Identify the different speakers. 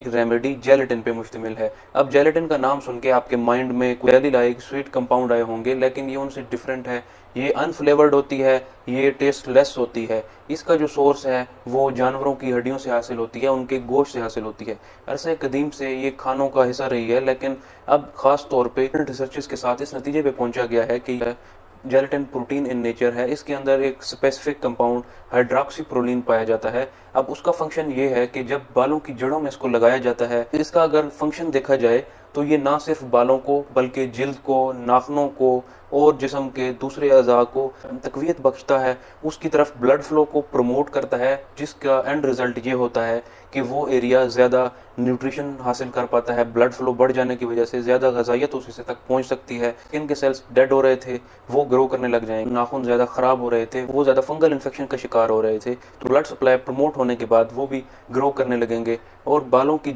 Speaker 1: Remedy gelatin पे मुश्तमिल है। अब जेलेटिन का नाम सुन के आपके माइंड में कोई जेली लाइक स्वीट कंपाउंड आए होंगे, लेकिन ये उनसे डिफरेंट है। ये अनफ्लेवर्ड होती है, ये टेस्टलेस होती है। इसका जो सोर्स है वो जानवरों की हड्डियों से हासिल होती है, उनके गोश्त से हासिल होती है। अरसे कदीम से ये खानों का हिस्सा रही है, लेकिन अब खास तौर पे रिसर्चेस के साथ इस नतीजे पे पहुंचा गया है कि जेलेटिन प्रोटीन इन नेचर है। इसके अंदर एक स्पेसिफिक कंपाउंड हाइड्रोक्सीप्रोलीन पाया जाता है। अब उसका फंक्शन ये है कि जब बालों की जड़ों में इसको लगाया जाता है, इसका अगर फंक्शन देखा जाए तो ये ना सिर्फ बालों को बल्कि जिल्द को, नाखनों को और जिस्म के दूसरे अज़ा को तक़वियत बख्शता है, उसकी तरफ ब्लड फ्लो को प्रमोट करता है, जिसका एंड रिज़ल्ट ये होता है कि वो एरिया ज़्यादा न्यूट्रिशन हासिल कर पाता है। ब्लड फ्लो बढ़ जाने की वजह से ज़्यादा ग़िज़ाइयत उस हिस्से तक पहुँच सकती है। स्किन के सेल्स डेड हो रहे थे वो ग्रो करने लग जाएंगे, नाखून ज़्यादा ख़राब हो रहे थे वो ज़्यादा फंगल इन्फेक्शन का शिकार हो रहे थे, तो ब्लड सप्लाई प्रमोट होने के बाद वो भी ग्रो करने लगेंगे और बालों की